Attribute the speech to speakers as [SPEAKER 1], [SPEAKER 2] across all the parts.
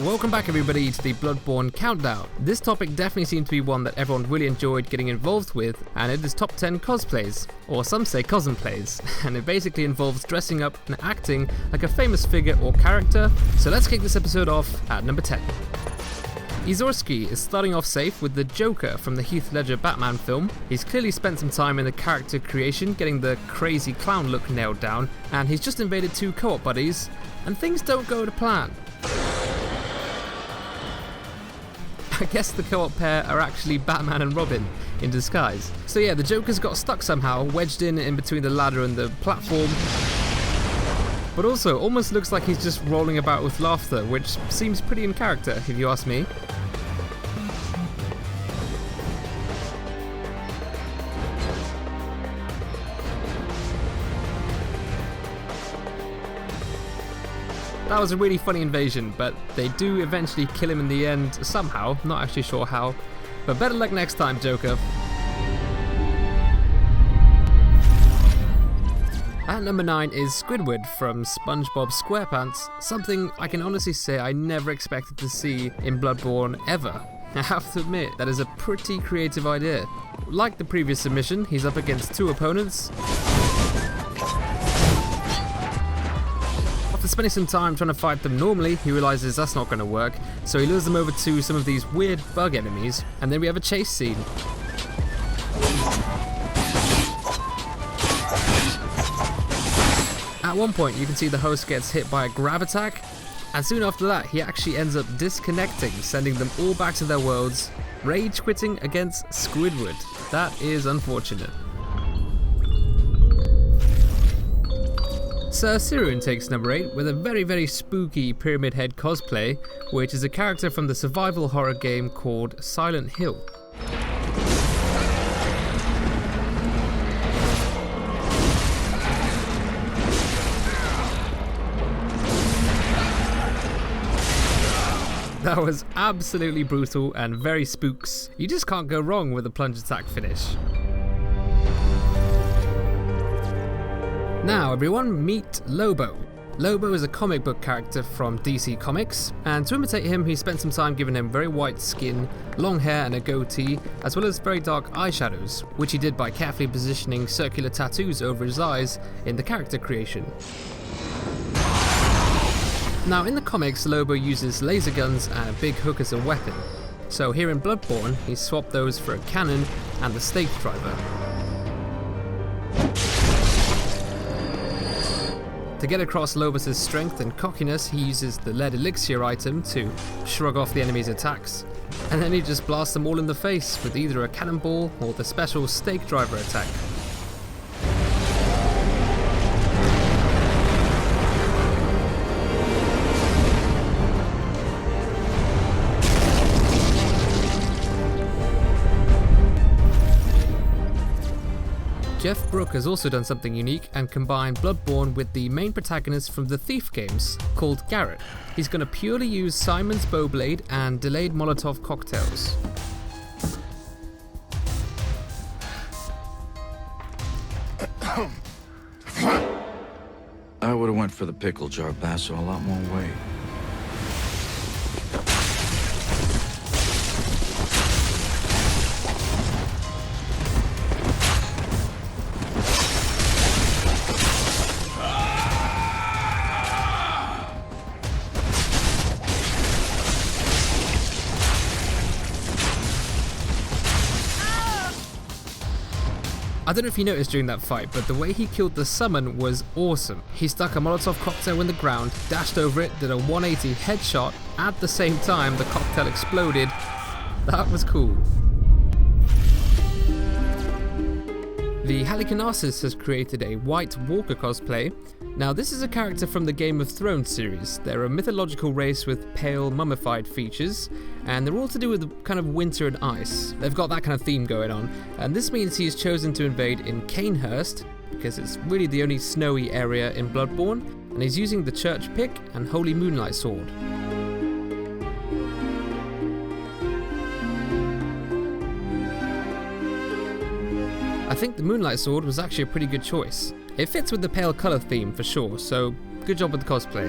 [SPEAKER 1] Welcome back everybody to the Bloodborne Countdown. This topic definitely seemed to be one that everyone really enjoyed getting involved with, and it is top 10 cosplays, or some say cousin plays, and it basically involves dressing up and acting like a famous figure or character. So let's kick this episode off at number 10. IZORSKY is starting off safe with the Joker from the Heath Ledger Batman film. He's clearly spent some time in the character creation, getting the crazy clown look nailed down, and he's just invaded two co-op buddies, and things don't go to plan. I guess the co-op pair are actually Batman and Robin in disguise. So yeah, the Joker's got stuck somehow, wedged in between the ladder and the platform. But also, almost looks like he's just rolling about with laughter, which seems pretty in character, if you ask me. That was a really funny invasion, but they do eventually kill him in the end somehow, not actually sure how. But better luck next time, Joker. At number 9 is Squidward from SpongeBob SquarePants, something I can honestly say I never expected to see in Bloodborne ever. I have to admit, that is a pretty creative idea. Like the previous submission, he's up against two opponents. After spending some time trying to fight them normally, he realizes that's not going to work, so he lures them over to some of these weird bug enemies, and then we have a chase scene. At one point you can see the host gets hit by a grab attack, and soon after that he actually ends up disconnecting, sending them all back to their worlds, rage quitting against Squidward. That is unfortunate. SIRUIN takes number 8 with a very spooky Pyramid Head cosplay, which is a character from the survival horror game called Silent Hill. That was absolutely brutal and very spooks. You just can't go wrong with a plunge attack finish. Now everyone, meet Lobo. Lobo is a comic book character from DC Comics, and to imitate him he spent some time giving him very white skin, long hair and a goatee, as well as very dark eyeshadows, which he did by carefully positioning circular tattoos over his eyes in the character creation. Now in the comics, Lobo uses laser guns and a big hook as a weapon, so here in Bloodborne he swapped those for a cannon and the stake driver. To get across Lobos' strength and cockiness, he uses the lead elixir item to shrug off the enemy's attacks, and then he just blasts them all in the face with either a cannonball or the special stake driver attack. BROOK has also done something unique and combined Bloodborne with the main protagonist from the THEIF games, called Garrett. He's going to purely use Simon's Bowblade and delayed Molotov cocktails.
[SPEAKER 2] I would have went for the pickle jar basso a lot more weight.
[SPEAKER 1] I don't know if you noticed during that fight, but the way he killed the summon was awesome. He stuck a Molotov cocktail in the ground, dashed over it, did a 180 headshot, at the same time the cocktail exploded. That was cool. The HALICARNASSIS has created a White Walker cosplay. Now this is a character from the Game of Thrones series. They're a mythological race with pale, mummified features, and they're all to do with kind of winter and ice. They've got that kind of theme going on, and this means he's chosen to invade in Canehurst, because it's really the only snowy area in Bloodborne, and he's using the Church Pick and Holy Moonlight Sword. I think the Moonlight Sword was actually a pretty good choice. It fits with the pale colour theme for sure, so good job with the cosplay.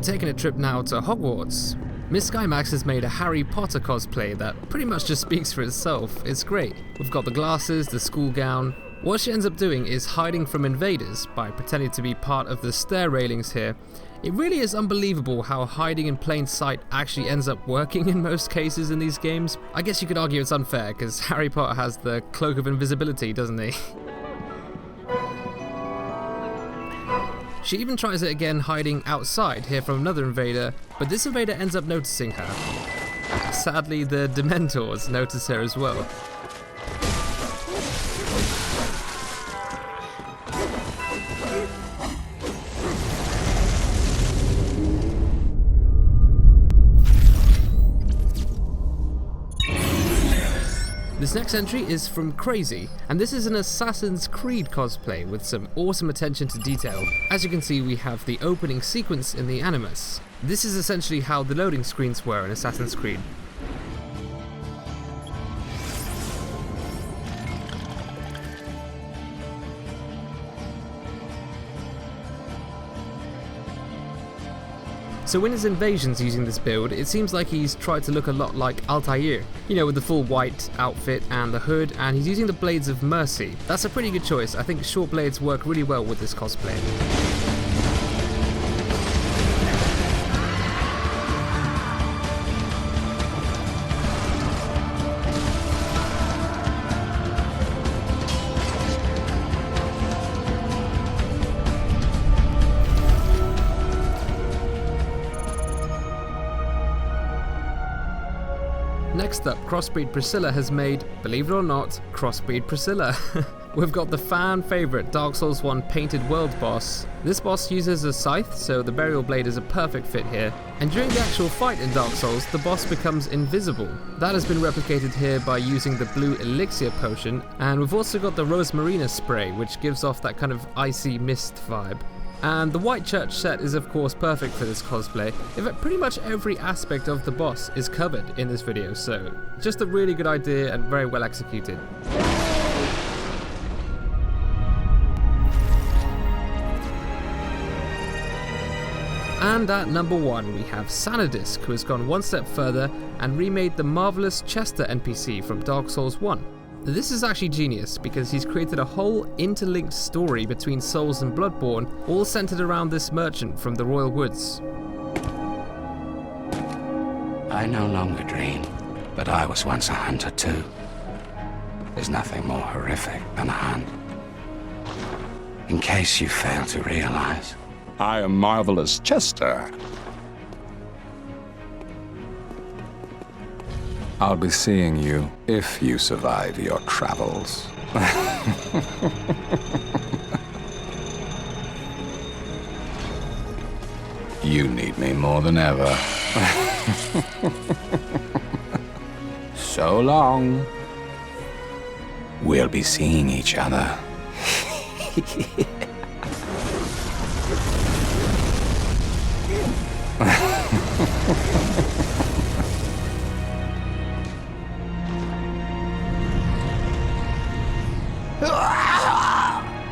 [SPEAKER 1] taking a trip now to Hogwarts. MISSSKYMAX has made a Harry Potter cosplay that pretty much just speaks for itself. It's great. We've got the glasses, the school gown. What she ends up doing is hiding from invaders by pretending to be part of the stair railings here. It really is unbelievable how hiding in plain sight actually ends up working in most cases in these games. I guess you could argue it's unfair because Harry Potter has the cloak of invisibility, doesn't he? She even tries it again hiding outside here from another invader, but this invader ends up noticing her. Sadly, the Dementors notice her as well. This next entry is from KRAZY, and this is an Assassin's Creed cosplay with some awesome attention to detail. As you can see, we have the opening sequence in the Animus. This is essentially how the loading screens were in Assassin's Creed. So in his invasions using this build, it seems like he's tried to look a lot like ALTAIR, you know, with the full white outfit and the hood, and he's using the Blades of Mercy. That's a pretty good choice. I think short blades work really well with this cosplay. Next up, CROSSBREED PRISCILLA has made, believe it or not, CROSSBREED PRISCILLA. We've got the fan favourite Dark Souls 1 painted world boss. This boss uses a scythe, so the burial blade is a perfect fit here. And during the actual fight in Dark Souls, the boss becomes invisible. That has been replicated here by using the blue elixir potion, and we've also got the Rosmarina spray, which gives off that kind of icy mist vibe. And the white church set is of course perfect for this cosplay. In fact, pretty much every aspect of the boss is covered in this video, so just a really good idea and very well executed. And at number 1 we have SANADSK, who has gone one step further and remade the marvellous Chester NPC from Dark Souls 1. This is actually genius because he's created a whole interlinked story between Souls and Bloodborne, all centered around this merchant from the Royal Woods.
[SPEAKER 3] I no longer dream, but I was once a hunter too. There's nothing more horrific than a hunt. In case you fail to realize,
[SPEAKER 4] I am Marvelous Chester. I'll be seeing you if you survive your travels. You need me more than ever.
[SPEAKER 3] so long. We'll be seeing each other.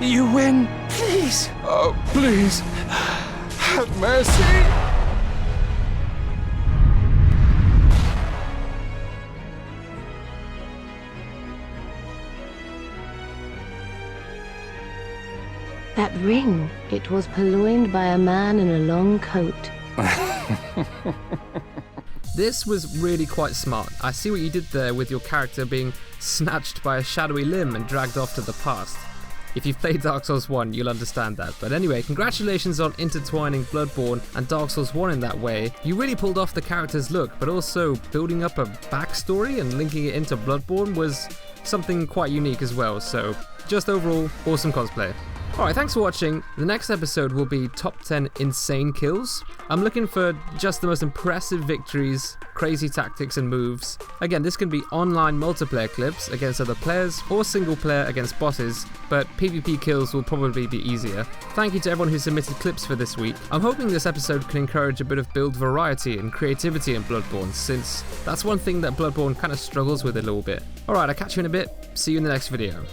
[SPEAKER 3] You win, please.
[SPEAKER 4] Oh, please. Have mercy.
[SPEAKER 5] That ring, it was purloined by a man in a long coat.
[SPEAKER 1] This was really quite smart. I see what you did there with your character being snatched by a shadowy limb and dragged off to the past. If you've played Dark Souls 1, you'll understand that. But anyway, congratulations on intertwining Bloodborne and Dark Souls 1 in that way. You really pulled off the character's look, but also building up a backstory and linking it into Bloodborne was something quite unique as well. So just overall, awesome cosplay. Alright, thanks for watching. The next episode will be top 10 insane kills. I'm looking for just the most impressive victories, crazy tactics and moves. Again, this can be online multiplayer clips against other players or single player against bosses, but PvP kills will probably be easier. Thank you to everyone who submitted clips for this week. I'm hoping this episode can encourage a bit of build variety and creativity in Bloodborne, since that's one thing that Bloodborne kind of struggles with a little bit. Alright, I'll catch you in a bit. See you in the next video.